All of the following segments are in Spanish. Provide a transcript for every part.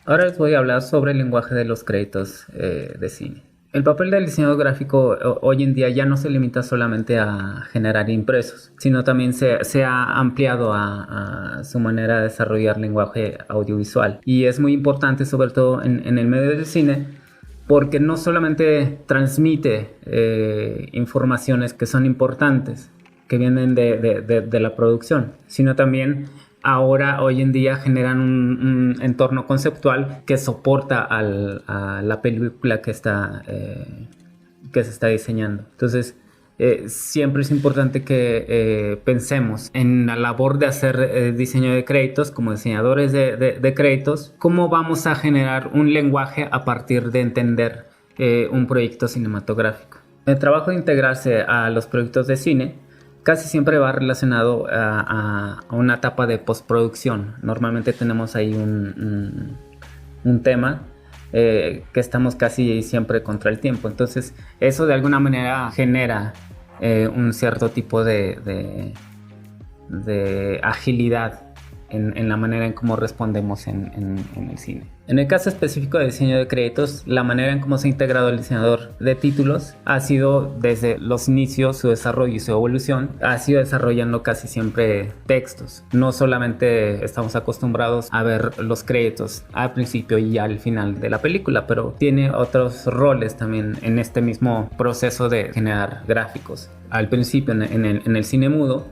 Ahora les voy a hablar sobre el lenguaje de los créditos de cine. El papel del diseñador gráfico hoy en día ya no se limita solamente a generar impresos, sino también se ha ampliado a su manera de desarrollar lenguaje audiovisual. Y es muy importante, sobre todo en el medio del cine, porque no solamente transmite informaciones que son importantes, que vienen de la producción, sino también ahora, hoy en día, generan un entorno conceptual que soporta a la película que se está diseñando. Entonces, siempre es importante que pensemos en la labor de hacer diseño de créditos, como diseñadores de créditos, cómo vamos a generar un lenguaje a partir de entender un proyecto cinematográfico. El trabajo de integrarse a los proyectos de cine casi siempre va relacionado a una etapa de postproducción. Normalmente tenemos ahí un tema que estamos casi siempre contra el tiempo. Entonces, eso de alguna manera genera un cierto tipo de agilidad en la manera en cómo respondemos en el cine. En el caso específico de diseño de créditos, la manera en cómo se ha integrado el diseñador de títulos ha sido desde los inicios, su desarrollo y su evolución, ha sido desarrollando casi siempre textos. No solamente estamos acostumbrados a ver los créditos al principio y al final de la película, pero tiene otros roles también en este mismo proceso de generar gráficos. Al principio en el cine mudo,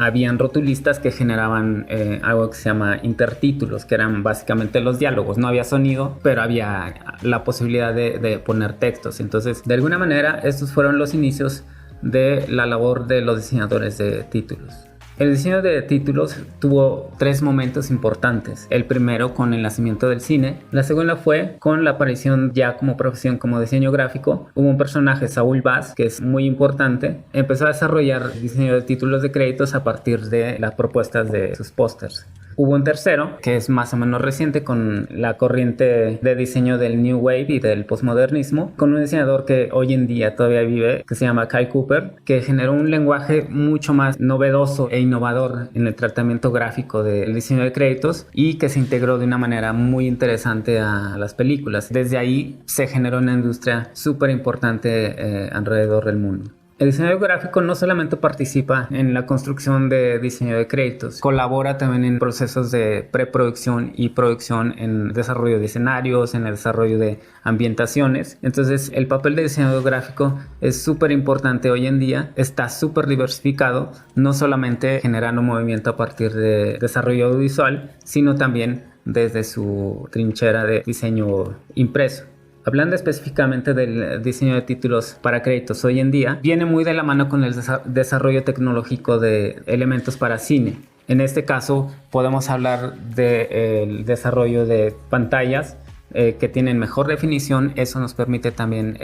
habían rotulistas que generaban algo que se llama intertítulos, que eran básicamente los diálogos. No había sonido, pero había la posibilidad de poner textos. Entonces, de alguna manera, estos fueron los inicios de la labor de los diseñadores de títulos. El diseño de títulos tuvo tres momentos importantes. El primero con el nacimiento del cine. La segunda fue con la aparición ya como profesión como diseño gráfico. Hubo un personaje, Saúl Vaz, que es muy importante. Empezó a desarrollar diseño de títulos de créditos a partir de las propuestas de sus pósters. Hubo un tercero, que es más o menos reciente, con la corriente de diseño del New Wave y del postmodernismo, con un diseñador que hoy en día todavía vive, que se llama Kyle Cooper, que generó un lenguaje mucho más novedoso e innovador en el tratamiento gráfico del diseño de créditos y que se integró de una manera muy interesante a las películas. Desde ahí se generó una industria súper importante alrededor del mundo. El diseñador gráfico no solamente participa en la construcción de diseño de créditos, colabora también en procesos de preproducción y producción, en desarrollo de escenarios, en el desarrollo de ambientaciones. Entonces, el papel de diseñador gráfico es súper importante hoy en día, está súper diversificado, no solamente generando movimiento a partir de desarrollo audiovisual, sino también desde su trinchera de diseño impreso. Hablando específicamente del diseño de títulos para créditos hoy en día, viene muy de la mano con el desarrollo tecnológico de elementos para cine. En este caso, podemos hablar del desarrollo de pantallas que tienen mejor definición. Eso nos permite también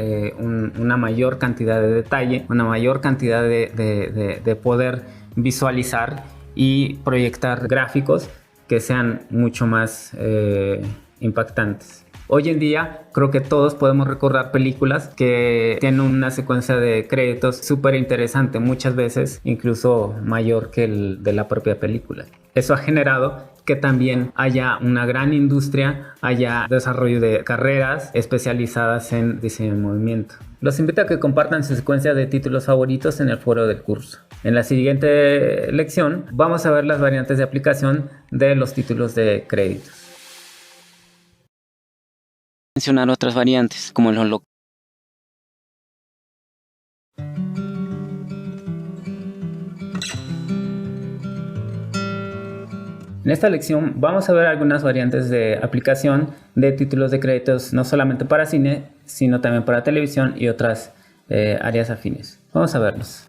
una mayor cantidad de detalle, una mayor cantidad de poder visualizar y proyectar gráficos que sean mucho más impactantes. Hoy en día creo que todos podemos recordar películas que tienen una secuencia de créditos súper interesante, muchas veces incluso mayor que el de la propia película. Eso ha generado que también haya una gran industria, haya desarrollo de carreras especializadas en diseño de movimiento. Los invito a que compartan su secuencia de títulos favoritos en el foro del curso. En la siguiente lección vamos a ver las variantes de aplicación de los títulos de créditos. Mencionar otras variantes, como el holograma. En esta lección vamos a ver algunas variantes de aplicación de títulos de créditos, no solamente para cine, sino también para televisión y otras áreas afines. Vamos a verlos.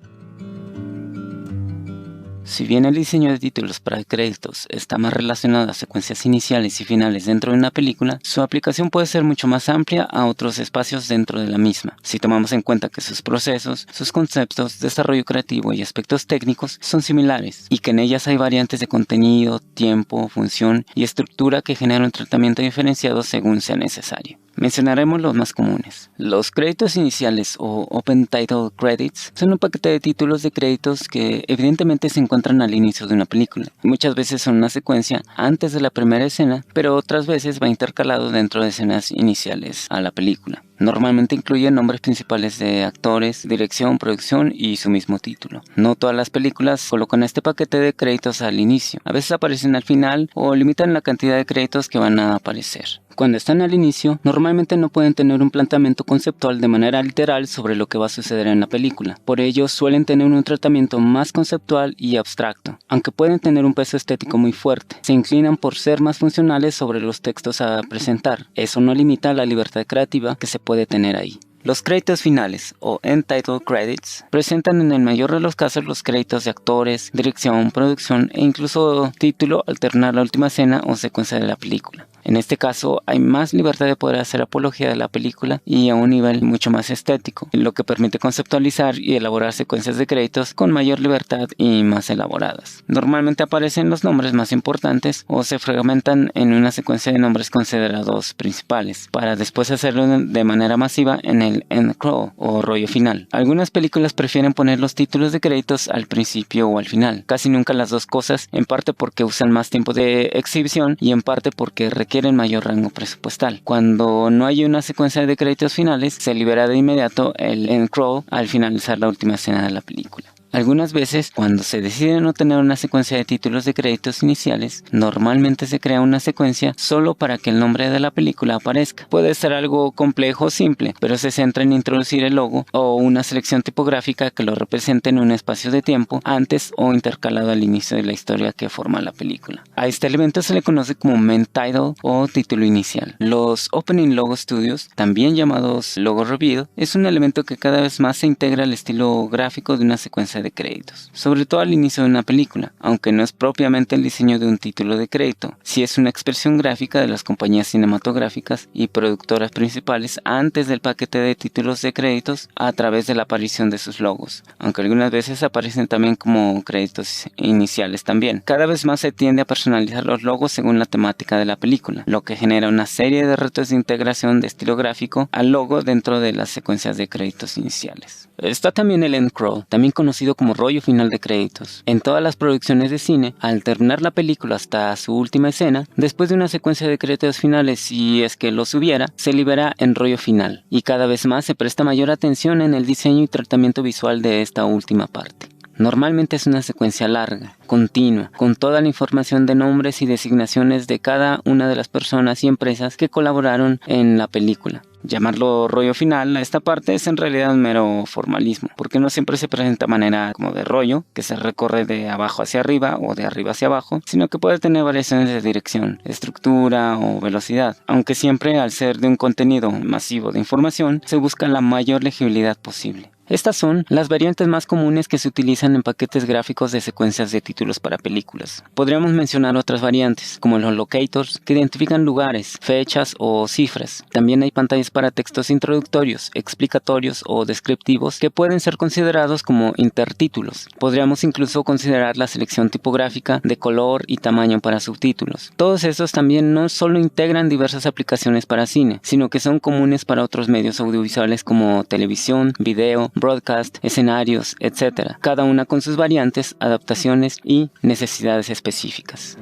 Si bien el diseño de títulos para créditos está más relacionado a secuencias iniciales y finales dentro de una película, su aplicación puede ser mucho más amplia a otros espacios dentro de la misma, si tomamos en cuenta que sus procesos, sus conceptos, desarrollo creativo y aspectos técnicos son similares, y que en ellas hay variantes de contenido, tiempo, función y estructura que generan un tratamiento diferenciado según sea necesario. Mencionaremos los más comunes. Los créditos iniciales o Open Title Credits son un paquete de títulos de créditos que evidentemente se encuentran al inicio de una película. Muchas veces son una secuencia antes de la primera escena, pero otras veces va intercalado dentro de escenas iniciales a la película. Normalmente incluye nombres principales de actores, dirección, producción y su mismo título. No todas las películas colocan este paquete de créditos al inicio. A veces aparecen al final o limitan la cantidad de créditos que van a aparecer. Cuando están al inicio, normalmente no pueden tener un planteamiento conceptual de manera literal sobre lo que va a suceder en la película. Por ello, suelen tener un tratamiento más conceptual y abstracto. Aunque pueden tener un peso estético muy fuerte, se inclinan por ser más funcionales sobre los textos a presentar. Eso no limita la libertad creativa que se puede tener ahí. Los créditos finales, o End Title Credits, presentan en el mayor de los casos los créditos de actores, dirección, producción e incluso título al terminar la última escena o secuencia de la película. En este caso hay más libertad de poder hacer apología de la película y a un nivel mucho más estético, lo que permite conceptualizar y elaborar secuencias de créditos con mayor libertad y más elaboradas. Normalmente aparecen los nombres más importantes o se fragmentan en una secuencia de nombres considerados principales, para después hacerlo de manera masiva en el end crawl o rollo final. Algunas películas prefieren poner los títulos de créditos al principio o al final, casi nunca las dos cosas, en parte porque usan más tiempo de exhibición y en parte porque requieren mayor rango presupuestal. Cuando no hay una secuencia de créditos finales, se libera de inmediato el end crawl al finalizar la última escena de la película. Algunas veces, cuando se decide no tener una secuencia de títulos de créditos iniciales, normalmente se crea una secuencia solo para que el nombre de la película aparezca. Puede ser algo complejo o simple, pero se centra en introducir el logo o una selección tipográfica que lo represente en un espacio de tiempo antes o intercalado al inicio de la historia que forma la película. A este elemento se le conoce como main title o título inicial. Los Opening Logo Studios, también llamados logo reveal, es un elemento que cada vez más se integra al estilo gráfico de una secuencia de créditos, sobre todo al inicio de una película, aunque no es propiamente el diseño de un título de crédito, sí es una expresión gráfica de las compañías cinematográficas y productoras principales antes del paquete de títulos de créditos a través de la aparición de sus logos, aunque algunas veces aparecen también como créditos iniciales también. Cada vez más se tiende a personalizar los logos según la temática de la película, lo que genera una serie de retos de integración de estilo gráfico al logo dentro de las secuencias de créditos iniciales. Está también el end crawl, también conocido como rollo final de créditos. En todas las producciones de cine, al terminar la película hasta su última escena, después de una secuencia de créditos finales, si es que los hubiera, se libera en rollo final, y cada vez más se presta mayor atención en el diseño y tratamiento visual de esta última parte. Normalmente es una secuencia larga, continua, con toda la información de nombres y designaciones de cada una de las personas y empresas que colaboraron en la película. Llamarlo rollo final a esta parte es en realidad un mero formalismo, porque no siempre se presenta de manera como de rollo, que se recorre de abajo hacia arriba o de arriba hacia abajo, sino que puede tener variaciones de dirección, estructura o velocidad, aunque siempre al ser de un contenido masivo de información se busca la mayor legibilidad posible. Estas son las variantes más comunes que se utilizan en paquetes gráficos de secuencias de títulos para películas. Podríamos mencionar otras variantes, como los locators, que identifican lugares, fechas o cifras. También hay pantallas para textos introductorios, explicatorios o descriptivos que pueden ser considerados como intertítulos. Podríamos incluso considerar la selección tipográfica de color y tamaño para subtítulos. Todos estos también no solo integran diversas aplicaciones para cine, sino que son comunes para otros medios audiovisuales como televisión, video, broadcast, escenarios, etc. Cada una con sus variantes, adaptaciones y necesidades específicas.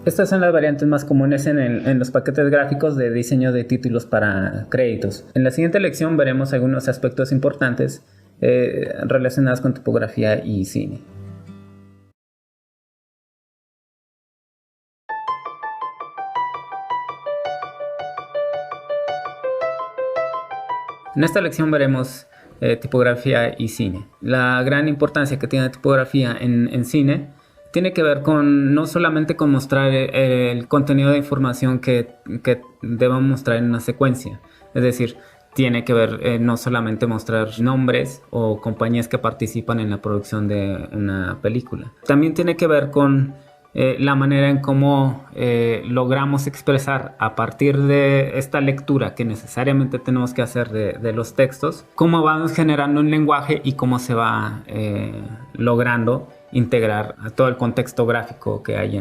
Estas son las variantes más comunes en los paquetes gráficos de diseño de títulos para créditos. En la siguiente lección veremos algunos aspectos importantes relacionados con tipografía y cine. En esta lección veremos tipografía y cine. La gran importancia que tiene la tipografía en cine tiene que ver con no solamente con mostrar el contenido de información que debemos mostrar en una secuencia. Es decir, tiene que ver no solamente mostrar nombres o compañías que participan en la producción de una película. También tiene que ver con la manera en cómo logramos expresar a partir de esta lectura que necesariamente tenemos que hacer de los textos, cómo vamos generando un lenguaje y cómo se va logrando integrar a todo el contexto gráfico que hay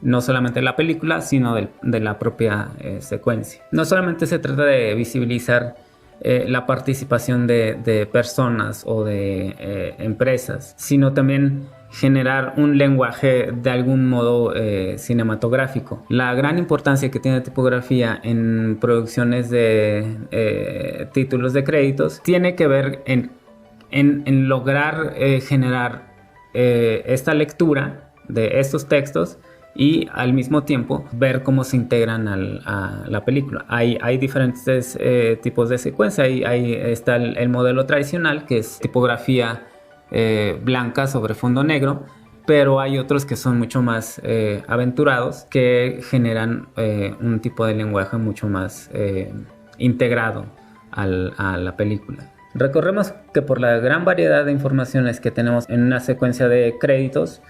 no solamente de la película, sino de la propia secuencia. No solamente se trata de visibilizar la participación de personas o de empresas, sino también generar un lenguaje de algún modo cinematográfico. La gran importancia que tiene tipografía en producciones de títulos de créditos tiene que ver en lograr generar esta lectura de estos textos y al mismo tiempo ver cómo se integran a la película. Hay diferentes tipos de secuencia. Ahí está el modelo tradicional, que es tipografía blanca sobre fondo negro, pero hay otros que son mucho más aventurados, que generan un tipo de lenguaje mucho más integrado a la película. Recordemos que por la gran variedad de informaciones que tenemos en una secuencia de créditos,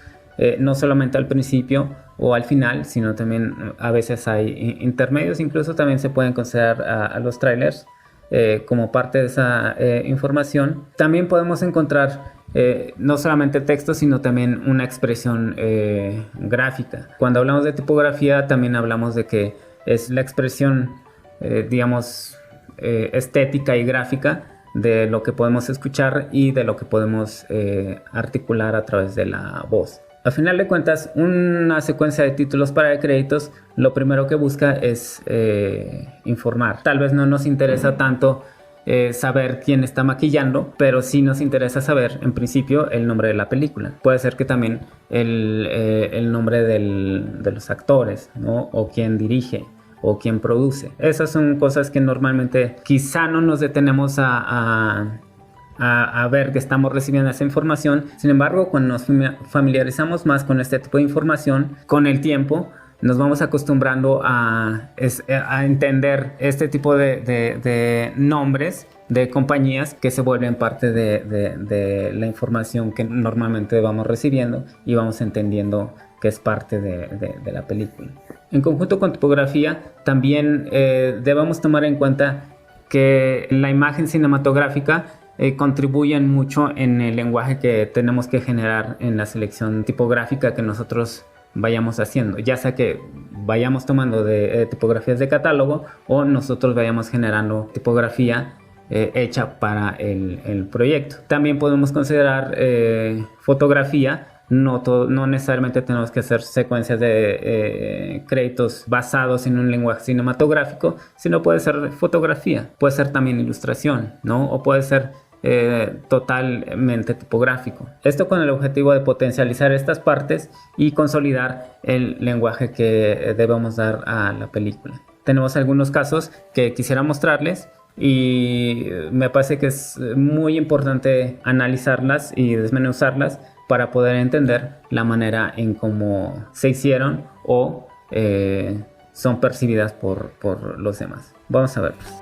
no solamente al principio o al final, sino también a veces hay intermedios, incluso también se pueden considerar a los trailers como parte de esa información. También podemos encontrar no solamente texto, sino también una expresión gráfica. Cuando hablamos de tipografía, también hablamos de que es la expresión, digamos, estética y gráfica de lo que podemos escuchar y de lo que podemos articular a través de la voz. A final de cuentas, una secuencia de títulos para créditos lo primero que busca es informar. Tal vez no nos interesa tanto saber quién está maquillando, pero sí nos interesa saber, en principio, el nombre de la película. Puede ser que también el nombre de los actores, ¿no? O quién dirige o quién produce. Esas son cosas que normalmente quizá no nos detenemos a ver que estamos recibiendo esa información. Sin embargo, cuando nos familiarizamos más con este tipo de información, con el tiempo nos vamos acostumbrando a entender este tipo de nombres de compañías que se vuelven parte de la información que normalmente vamos recibiendo y vamos entendiendo que es parte de la película. En conjunto con tipografía, también debemos tomar en cuenta que la imagen cinematográfica contribuyen mucho en el lenguaje que tenemos que generar en la selección tipográfica que nosotros vayamos haciendo, ya sea que vayamos tomando de tipografías de catálogo o nosotros vayamos generando tipografía hecha para el proyecto. También podemos considerar fotografía. No necesariamente tenemos que hacer secuencias de créditos basados en un lenguaje cinematográfico, sino puede ser fotografía, puede ser también ilustración, ¿no? O puede ser totalmente tipográfico. Esto con el objetivo de potencializar estas partes y consolidar el lenguaje que debemos dar a la película. Tenemos algunos casos que quisiera mostrarles y me parece que es muy importante analizarlas y desmenuzarlas para poder entender la manera en cómo se hicieron o son percibidas por los demás. Vamos a verlas.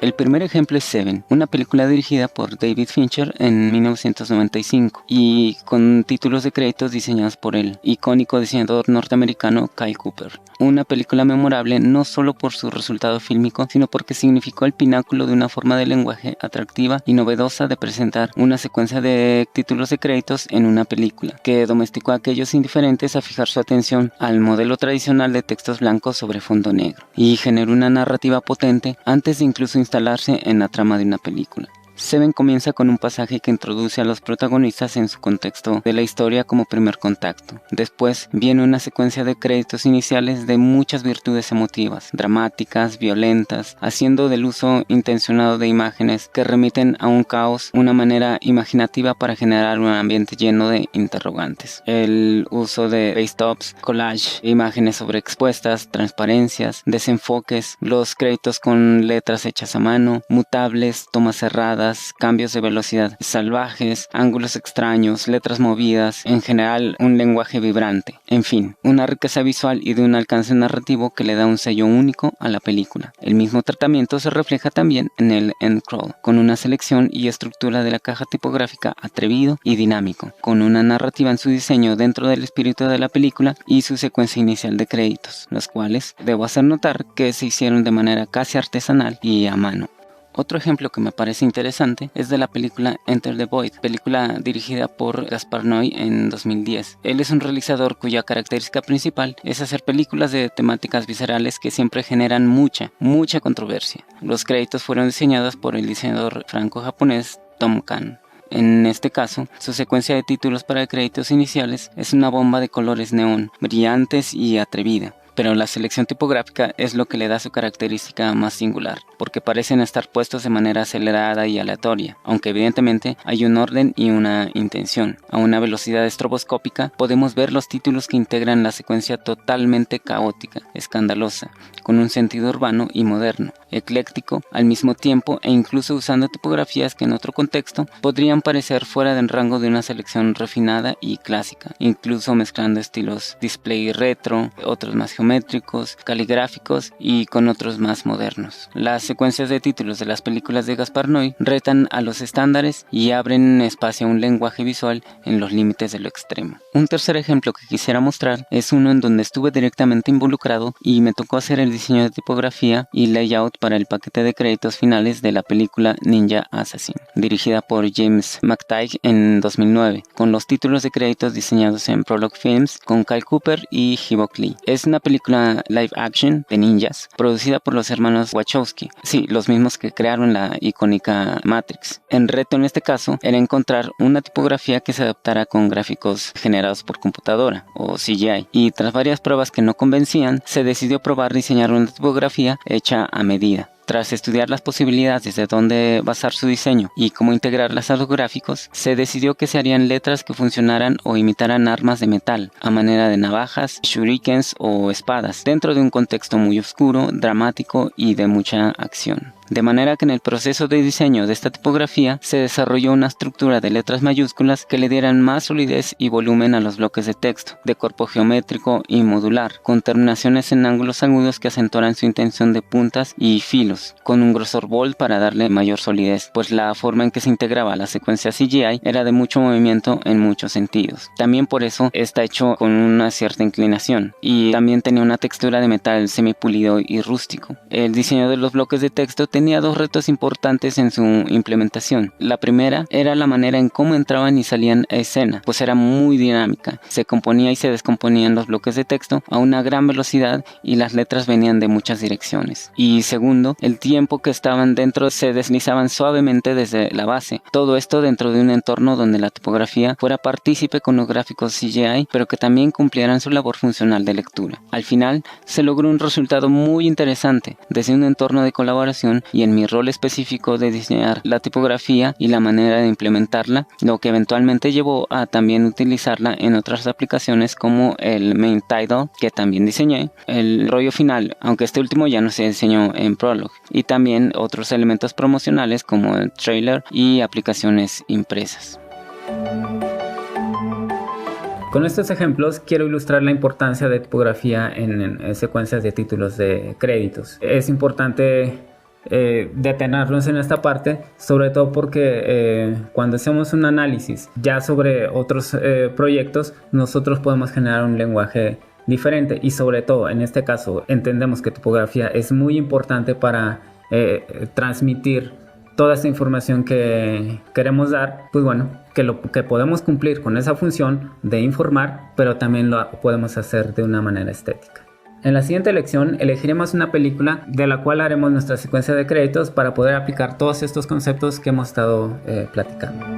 El primer ejemplo es Seven, una película dirigida por David Fincher en 1995 y con títulos de créditos diseñados por el icónico diseñador norteamericano Kyle Cooper. Una película memorable no solo por su resultado fílmico, sino porque significó el pináculo de una forma de lenguaje atractiva y novedosa de presentar una secuencia de títulos de créditos en una película, que domesticó a aquellos indiferentes a fijar su atención al modelo tradicional de textos blancos sobre fondo negro y generó una narrativa potente antes de incluso instalarse en la trama de una película. Seven comienza con un pasaje que introduce a los protagonistas en su contexto de la historia como primer contacto. Después viene una secuencia de créditos iniciales de muchas virtudes emotivas, dramáticas, violentas, haciendo del uso intencionado de imágenes que remiten a un caos una manera imaginativa para generar un ambiente lleno de interrogantes. El uso de face-stops, collage, imágenes sobreexpuestas, transparencias, desenfoques, los créditos con letras hechas a mano, mutables, tomas cerradas, cambios de velocidad salvajes, ángulos extraños, letras movidas, en general un lenguaje vibrante. En fin, una riqueza visual y de un alcance narrativo que le da un sello único a la película. El mismo tratamiento se refleja también en el end crawl, con una selección y estructura de la caja tipográfica atrevido y dinámico, con una narrativa en su diseño dentro del espíritu de la película y su secuencia inicial de créditos, los cuales debo hacer notar que se hicieron de manera casi artesanal y a mano. Otro ejemplo que me parece interesante es de la película Enter the Void, película dirigida por Gaspar Noé en 2010. Él es un realizador cuya característica principal es hacer películas de temáticas viscerales que siempre generan mucha controversia. Los créditos fueron diseñados por el diseñador franco-japonés Tom Kahn. En este caso, su secuencia de títulos para créditos iniciales es una bomba de colores neón, brillantes y atrevida. Pero la selección tipográfica es lo que le da su característica más singular, porque parecen estar puestos de manera acelerada y aleatoria, aunque evidentemente hay un orden y una intención. A una velocidad estroboscópica podemos ver los títulos que integran la secuencia totalmente caótica, escandalosa, con un sentido urbano y moderno, ecléctico al mismo tiempo e incluso usando tipografías que en otro contexto podrían parecer fuera del rango de una selección refinada y clásica, incluso mezclando estilos display retro, otros más geométricos, caligráficos y con otros más modernos. Las secuencias de títulos de las películas de Gaspar Noé retan a los estándares y abren espacio a un lenguaje visual en los límites de lo extremo. Un tercer ejemplo que quisiera mostrar es uno en donde estuve directamente involucrado y me tocó hacer el diseño de tipografía y layout para el paquete de créditos finales de la película Ninja Assassin, dirigida por James McTighe en 2009, con los títulos de créditos diseñados en Prologue Films con Kyle Cooper y Hibok Lee. Es una película live action de ninjas, producida por los hermanos Wachowski, sí, los mismos que crearon la icónica Matrix. El reto en este caso era encontrar una tipografía que se adaptara con gráficos generados por computadora o CGI, y tras varias pruebas que no convencían, se decidió probar diseñar una tipografía hecha a medida. Tras estudiar las posibilidades de dónde basar su diseño y cómo integrarlas a los gráficos, se decidió que se harían letras que funcionaran o imitaran armas de metal, a manera de navajas, shurikens o espadas, dentro de un contexto muy oscuro, dramático y de mucha acción. De manera que en el proceso de diseño de esta tipografía se desarrolló una estructura de letras mayúsculas que le dieran más solidez y volumen a los bloques de texto, de cuerpo geométrico y modular, con terminaciones en ángulos agudos que acentuaran su intención de puntas y filos, con un grosor bold para darle mayor solidez, pues la forma en que se integraba la secuencia CGI era de mucho movimiento en muchos sentidos. También por eso está hecho con una cierta inclinación, y también tenía una textura de metal semipulido y rústico. El diseño de los bloques de texto tenía dos retos importantes en su implementación. La primera era la manera en cómo entraban y salían a escena, pues era muy dinámica. Se componía y se descomponían los bloques de texto a una gran velocidad y las letras venían de muchas direcciones. Y segundo, el tiempo que estaban dentro se deslizaban suavemente desde la base. Todo esto dentro de un entorno donde la tipografía fuera partícipe con los gráficos CGI, pero que también cumplieran su labor funcional de lectura. Al final, se logró un resultado muy interesante desde un entorno de colaboración y en mi rol específico de diseñar la tipografía y la manera de implementarla, lo que eventualmente llevó a también utilizarla en otras aplicaciones como el main title, que también diseñé, el rollo final, aunque este último ya no se diseñó en Prologue, y también otros elementos promocionales como el trailer y aplicaciones impresas. Con estos ejemplos quiero ilustrar la importancia de tipografía en secuencias de títulos de créditos. Es importante detenernos en esta parte, sobre todo porque cuando hacemos un análisis ya sobre otros proyectos, nosotros podemos generar un lenguaje diferente, y sobre todo en este caso entendemos que tipografía es muy importante para transmitir toda esta información que queremos dar. Pues bueno, que podemos cumplir con esa función de informar, pero también lo podemos hacer de una manera estética. En la siguiente lección elegiremos una película de la cual haremos nuestra secuencia de créditos para poder aplicar todos estos conceptos que hemos estado platicando.